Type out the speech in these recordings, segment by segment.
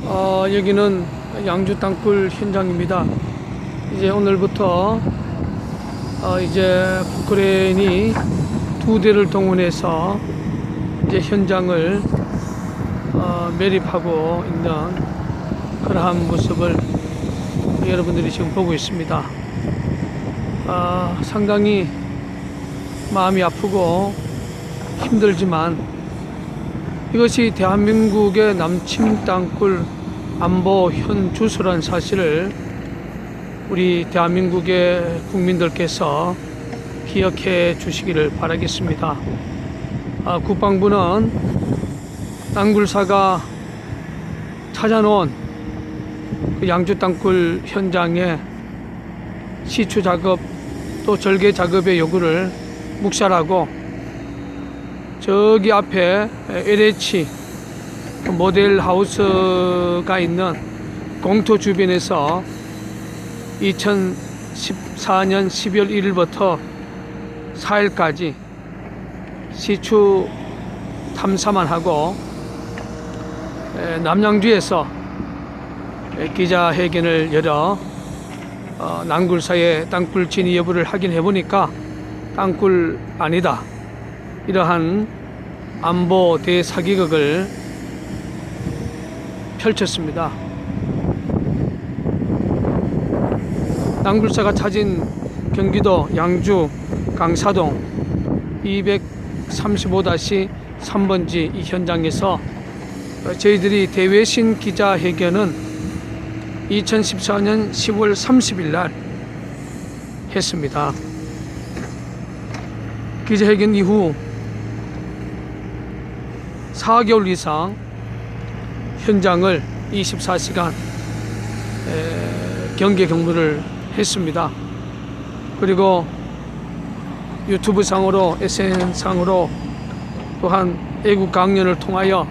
여기는 양주 땅굴 현장입니다. 이제 오늘부터 이제 포크레인이 2대를 동원해서 이제 현장을 매립하고 있는 그러한 모습을 여러분들이 지금 보고 있습니다. 상당히 마음이 아프고 힘들지만 이것이 대한민국의 남침 땅굴 안보 현주소라는 사실을 우리 대한민국의 국민들께서 기억해 주시기를 바라겠습니다. 국방부는 땅굴사가 찾아놓은 그 양주 땅굴 현장에 시추 작업 또 절개 작업의 요구를 묵살하고 저기 앞에 LH 모델 하우스가 있는 공터 주변에서 2014년 12월 1일부터 4일까지 시추 탐사만 하고 남양주에서 기자회견을 열어 낭굴사의 땅굴 진위 여부를 확인해 보니까 땅굴 아니다, 이러한 안보 대사기극을 펼쳤습니다. 낭굴사가 찾은 경기도 양주 강사동 235-3번지 이 현장에서 저희들이 대외신 기자회견은 2014년 10월 30일 날 했습니다. 기자회견 이후 4개월 이상 현장을 24시간 경계 근무를 했습니다. 그리고 유튜브 상으로, SN 상으로 또한 애국 강연을 통하여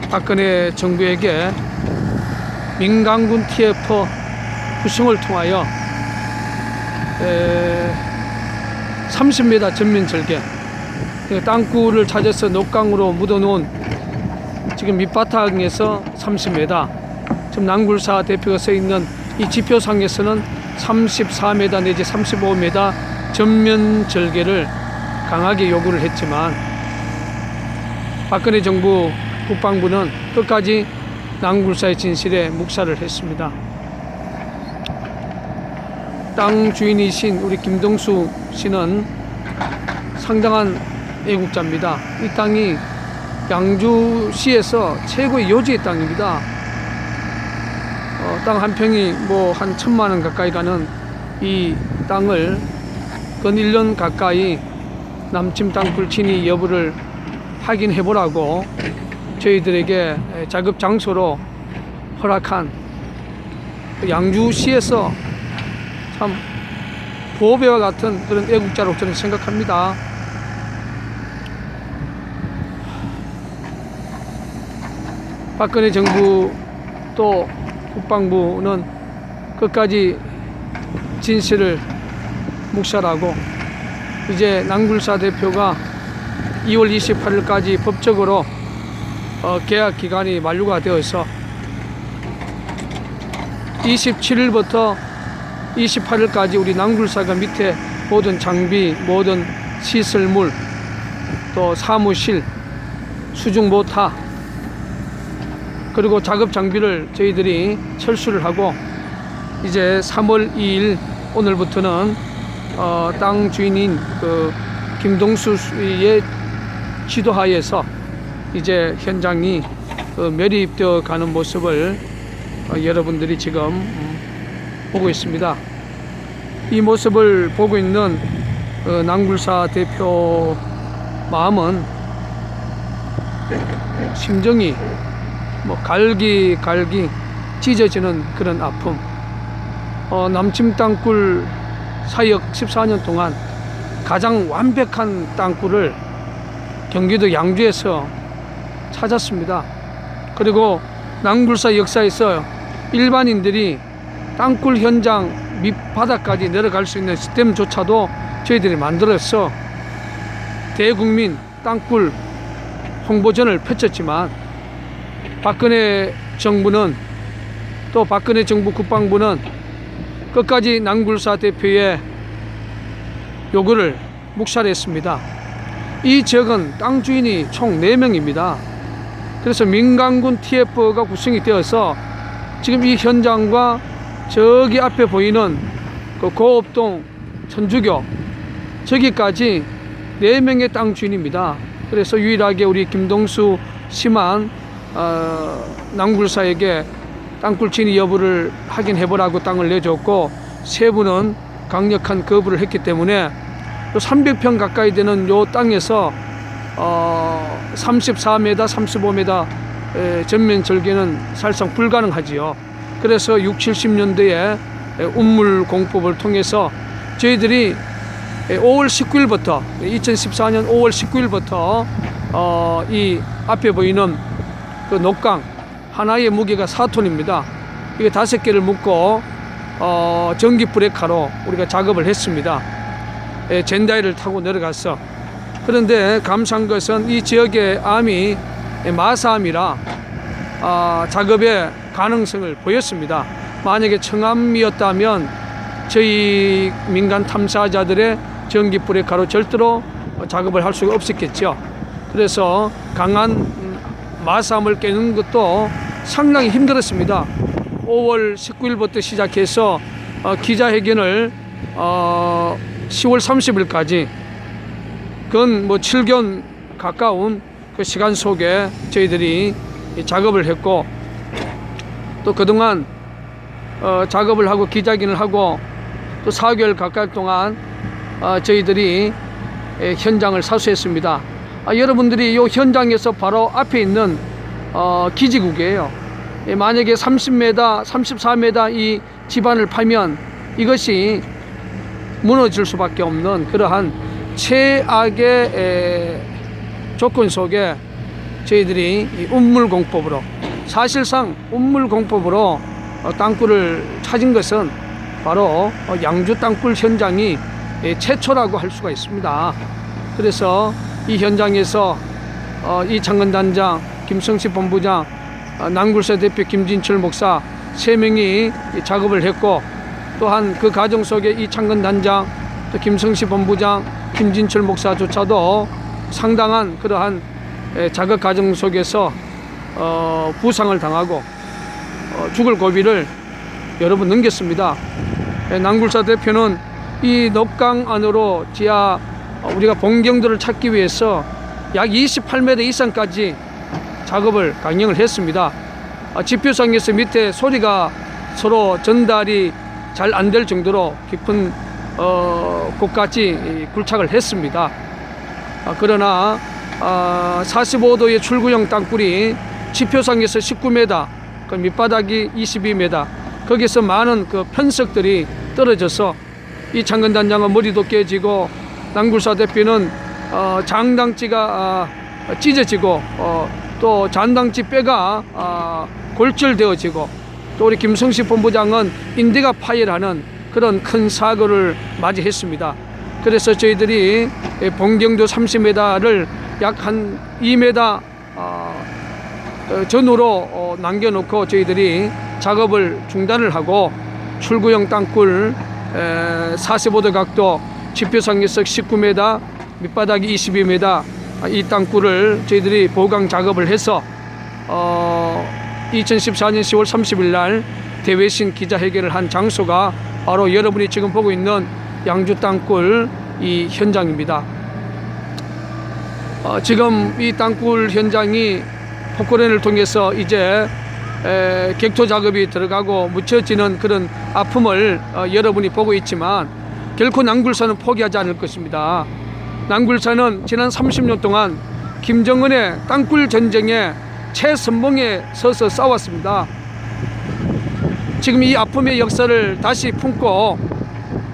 박근혜 정부에게 민간군 TF 구성을 통하여 30m 전면 절개, 땅굴을 찾아서 녹강으로 묻어놓은 지금 밑바탕에서 30m, 지금 낭굴사 대표가 서 있는 이 지표상에서는 34m 내지 35m 전면 절개를 강하게 요구를 했지만 박근혜 정부 국방부는 끝까지 낭굴사의 진실에 묵살을 했습니다. 땅 주인이신 우리 김동수 씨는 상당한 애국자입니다. 이 땅이 양주시에서 최고의 요지의 땅입니다. 땅 한 평이 뭐 한 1,000만 원 가까이 가는 이 땅을 근 1년 가까이 남침 땅굴 진위 여부를 확인해 보라고 저희들에게 작업 장소로 허락한 양주시에서 참 보배와 같은 그런 애국자로 저는 생각합니다. 박근혜 정부 또 국방부는 끝까지 진실을 묵살하고 이제 낭굴사 대표가 2월 28일까지 법적으로 계약 기간이 만료가 되어서 27일부터 28일까지 우리 낭굴사가 밑에 모든 장비, 모든 시설물, 또 사무실, 수중 모타, 그리고 작업 장비를 저희들이 철수를 하고 이제 3월 2일 오늘부터는 땅 주인인 그 김동수 씨의 지도하에서 이제 현장이 매립되어 가는 모습을 여러분들이 지금 보고 있습니다. 이 모습을 보고 있는 낭굴사 대표 마음은 심정이 뭐 갈기 찢어지는 그런 아픔. 남침 땅굴 사역 14년 동안 가장 완벽한 땅굴을 경기도 양주에서 찾았습니다. 그리고 낭굴사 역사에서 일반인들이 땅굴 현장 밑바닥까지 내려갈 수 있는 시스템조차도 저희들이 만들어서 대국민 땅굴 홍보전을 펼쳤지만 박근혜 정부는 또 박근혜 정부 국방부는 끝까지 낭굴사 대표의 요구를 묵살했습니다. 이 지역은 땅 주인이 총 4명입니다. 그래서 민간군 TF가 구성이 되어서 지금 이 현장과 저기 앞에 보이는 그 고업동 천주교 저기까지 4명의 땅 주인입니다. 그래서 유일하게 우리 김동수 씨만 낭굴사에게 땅굴 진위 여부를 확인해보라고 땅을 내줬고, 세 분은 강력한 거부를 했기 때문에 300평 가까이 되는 요 땅에서 34m, 35m 전면 절개는 사실상 불가능하지요. 그래서 60, 70년대에 운물 공법을 통해서 저희들이 5월 19일부터 2014년 5월 19일부터 이 앞에 보이는 그 녹강 하나의 무게가 4톤입니다. 이게 5개를 묶고 전기 브레이크로 우리가 작업을 했습니다. 젠다이를 타고 내려갔어. 그런데 감사한 것은 이 지역의 암이 마사암이라 작업의 가능성을 보였습니다. 만약에 청암이었다면 저희 민간 탐사자들의 전기 브레이크로 절대로 작업을 할 수가 없었겠죠. 그래서 강한 마사암을 깨는 것도 상당히 힘들었습니다. 5월 19일부터 시작해서 기자회견을 10월 30일까지 건 7개월 가까운 그 시간 속에 저희들이 작업을 했고, 또 그동안 작업을 하고 기자회견을 하고 또 4개월 가까이 동안 저희들이 현장을 사수했습니다. 여러분들이 이 현장에서 바로 앞에 있는 기지국이에요. 만약에 30m, 34m 이 지반을 파면 이것이 무너질 수밖에 없는 그러한 최악의 조건 속에 저희들이 운물공법으로, 사실상 운물공법으로 땅굴을 찾은 것은 바로 양주 땅굴 현장이 최초라고 할 수가 있습니다. 그래서 이 현장에서 이창근 단장, 김성식 본부장, 낭굴사 대표 김진철 목사 3명이 작업을 했고, 또한 그 과정 속에 이창근 단장, 또 김성식 본부장, 김진철 목사조차도 상당한 그러한 작업 과정 속에서 부상을 당하고 죽을 고비를 여러 번 넘겼습니다. 낭굴사 대표는 이 녹강 안으로 지하 우리가 본경들을 찾기 위해서 약 28m 이상까지 작업을 강행을 했습니다. 지표상에서 밑에 소리가 서로 전달이 잘 안 될 정도로 깊은 곳까지 굴착을 했습니다. 그러나 45도의 출구형 땅굴이 지표상에서 19m, 그 밑바닥이 22m, 거기서 많은 그 편석들이 떨어져서 이창근 단장은 머리도 깨지고, 낭굴사 대표는 장당지가 찢어지고, 또 잔당지 뼈가 골절되어지고, 또 우리 김성식 본부장은 인대가 파열하는 그런 큰 사고를 맞이했습니다. 그래서 저희들이 본경도 30m를 약 한 2m 전후로 남겨놓고 저희들이 작업을 중단을 하고, 출구형 땅굴 45도 각도, 지표상에서 19m, 밑바닥이 22m 이 땅굴을 저희들이 보강 작업을 해서 2014년 10월 30일 날 대외신 기자회견을 한 장소가 바로 여러분이 지금 보고 있는 양주 땅굴 이 현장입니다. 지금 이 땅굴 현장이 포크레인을 통해서 이제 객토 작업이 들어가고 묻혀지는 그런 아픔을 여러분이 보고 있지만, 결코 낭굴사는 포기하지 않을 것입니다. 낭굴사는 지난 30년 동안 김정은의 땅굴 전쟁의 최선봉에 서서 싸웠습니다. 지금 이 아픔의 역사를 다시 품고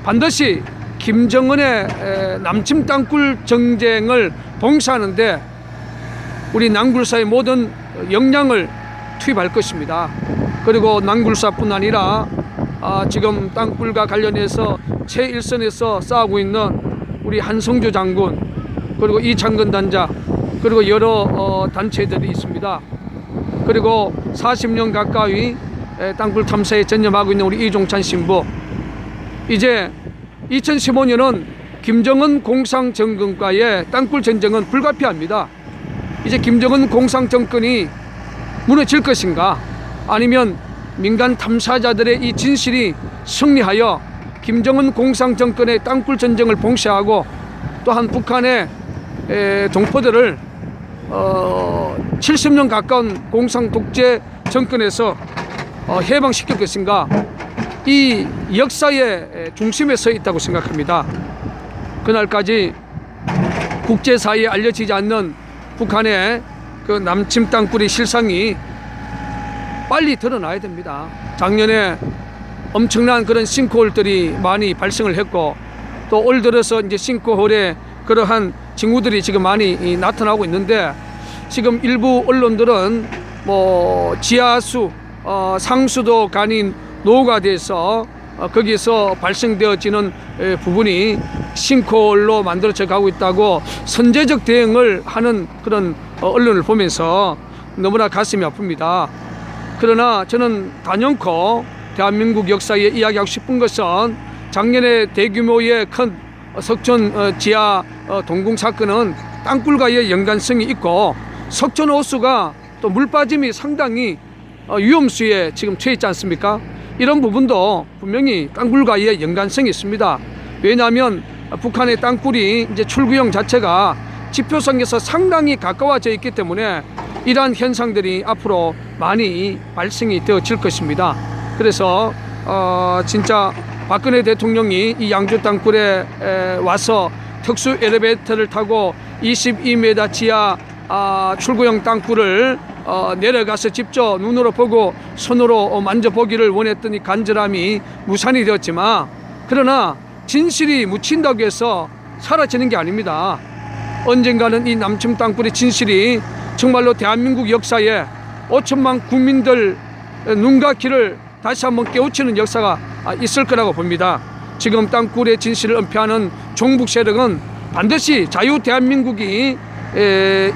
반드시 김정은의 남침 땅굴 정쟁을 봉사하는데 우리 낭굴사의 모든 역량을 투입할 것입니다. 그리고 낭굴사뿐 아니라 지금 땅굴과 관련해서 최일선에서 싸우고 있는 우리 한성주 장군, 그리고 이창근 단장, 그리고 여러 단체들이 있습니다. 그리고 40년 가까이 땅굴 탐사에 전념하고 있는 우리 이종찬 신부, 이제 2015년은 김정은 공상정권과의 땅굴 전쟁은 불가피합니다. 이제 김정은 공상정권이 무너질 것인가, 아니면 민간 탐사자들의 이 진실이 승리하여 김정은 공상정권의 땅굴 전쟁을 봉쇄하고 또한 북한의 동포들을 70년 가까운 공상 독재 정권에서 해방시킬 것인가, 이 역사의 중심에 서 있다고 생각합니다. 그날까지 국제사회에 알려지지 않는 북한의 그 남침 땅굴의 실상이 빨리 드러나야 됩니다. 작년에 엄청난 그런 싱크홀들이 많이 발생을 했고, 또 올 들어서 이제 싱크홀에 그러한 징후들이 지금 많이 나타나고 있는데, 지금 일부 언론들은 뭐 지하수, 상수도 간인 노후가 돼서 거기서 발생되어지는 부분이 싱크홀로 만들어져 가고 있다고 선제적 대응을 하는 그런 언론을 보면서 너무나 가슴이 아픕니다. 그러나 저는 단연코 대한민국 역사에 이야기하고 싶은 것은, 작년에 대규모의 큰 석촌 지하 동궁 사건은 땅굴과의 연관성이 있고, 석촌 호수가 또 물빠짐이 상당히 위험수에 지금 처해 있지 않습니까? 이런 부분도 분명히 땅굴과의 연관성이 있습니다. 왜냐하면 북한의 땅굴이 이제 출구형 자체가 지표성에서 상당히 가까워져 있기 때문에 이러한 현상들이 앞으로 많이 발생이 되어질 것입니다. 그래서 진짜 박근혜 대통령이 이 양주 땅굴에 와서 특수 엘리베이터를 타고 22m 지하 출구형 땅굴을 내려가서 직접 눈으로 보고 손으로 만져보기를 원했던 이 간절함이 무산이 되었지만, 그러나 진실이 묻힌다고 해서 사라지는 게 아닙니다. 언젠가는 이 남침 땅굴의 진실이 정말로 대한민국 역사에 5천만 국민들 눈과 귀를 다시 한번 깨우치는 역사가 있을 거라고 봅니다. 지금 땅굴의 진실을 은폐하는 종북 세력은 반드시 자유 대한민국이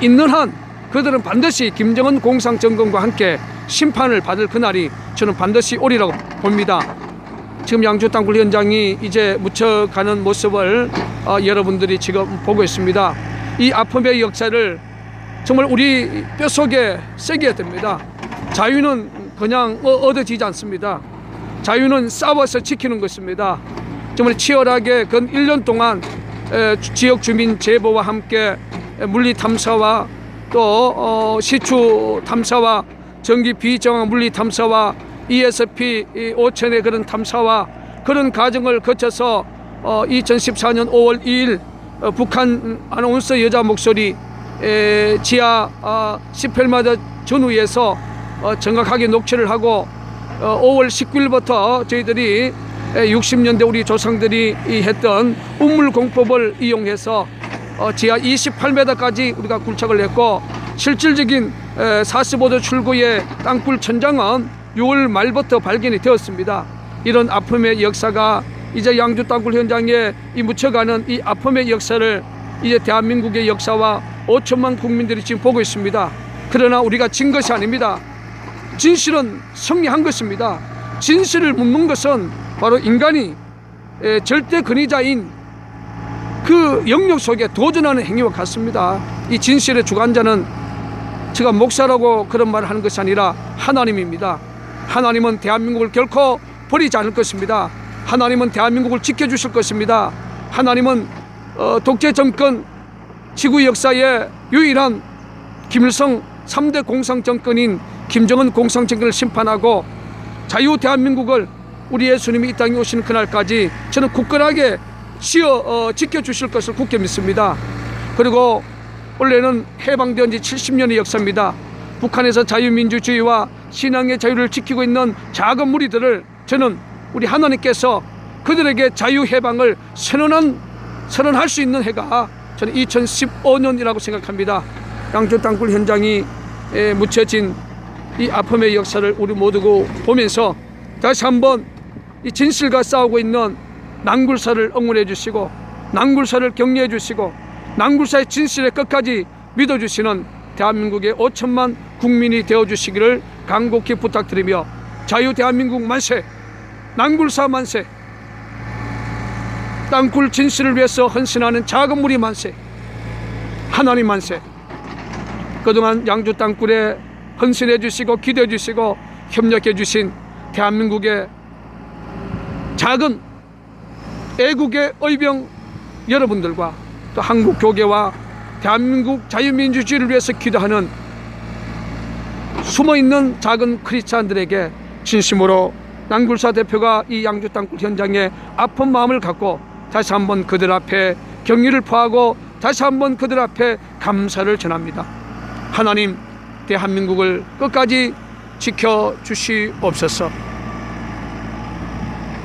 있는 한 그들은 반드시 김정은 공상정권과 함께 심판을 받을 그날이 저는 반드시 오리라고 봅니다. 지금 양주 땅굴 현장이 이제 묻혀가는 모습을 여러분들이 지금 보고 있습니다. 이 아픔의 역사를 정말 우리 뼛속에 새겨야 됩니다. 자유는 그냥 얻어지지 않습니다. 자유는 싸워서 지키는 것입니다. 정말 치열하게 근 1년 동안 지역 주민 제보와 함께 물리 탐사와 또 시추 탐사와 전기 비정화 물리 탐사와 ESP 5천의 그런 탐사와 그런 과정을 거쳐서 2014년 5월 2일 북한 아나운서 여자 목소리 지하 18m 전후에서 정확하게 녹취를 하고 5월 19일부터 저희들이 60년대 우리 조상들이 했던 운물공법을 이용해서 지하 28m까지 우리가 굴착을 했고, 실질적인 45도 출구의 땅굴 천장은 6월 말부터 발견이 되었습니다. 이런 아픔의 역사가 이제 양주 땅굴 현장에 묻혀가는 이 아픔의 역사를 이제 대한민국의 역사와 5천만 국민들이 지금 보고 있습니다. 그러나 우리가 진 것이 아닙니다. 진실은 승리한 것입니다. 진실을 묻는 것은 바로 인간이 절대 권위자인 그 영역 속에 도전하는 행위와 같습니다. 이 진실의 주관자는 제가 목사라고 그런 말을 하는 것이 아니라 하나님입니다. 하나님은 대한민국을 결코 버리지 않을 것입니다. 하나님은 대한민국을 지켜주실 것입니다. 하나님은 독재 정권 지구 역사의 유일한 김일성 3대 공상정권인 김정은 공상정권을 심판하고 자유 대한민국을 우리 예수님이 이 땅에 오시는 그날까지 저는 굳건하게 지켜주실 것을 굳게 믿습니다. 그리고 원래는 해방된 지 70년의 역사입니다. 북한에서 자유민주주의와 신앙의 자유를 지키고 있는 작은 무리들을 저는 우리 하나님께서 그들에게 자유해방을 선언할 수 있는 해가 저는 2015년이라고 생각합니다. 양주 땅굴 현장이 묻혀진 이 아픔의 역사를 우리 모두 보면서 다시 한번 이 진실과 싸우고 있는 낭굴사를 응원해 주시고, 낭굴사를 격려해 주시고, 낭굴사의 진실에 끝까지 믿어주시는 대한민국의 5천만 국민이 되어주시기를 간곡히 부탁드리며 자유 대한민국 만세, 낭굴사 만세, 땅굴 진실을 위해서 헌신하는 작은 무리 만세, 하나님 만세. 그동안 양주 땅굴에 헌신해 주시고 기도해 주시고 협력해 주신 대한민국의 작은 애국의 의병 여러분들과 또 한국 교계와 대한민국 자유민주주의를 위해서 기도하는 숨어있는 작은 크리스찬들에게 진심으로 낭굴사 대표가 이 양주 땅굴 현장에 아픈 마음을 갖고 다시 한번 그들 앞에 경의를 표하고 다시 한번 그들 앞에 감사를 전합니다. 하나님, 대한민국을 끝까지 지켜주시옵소서.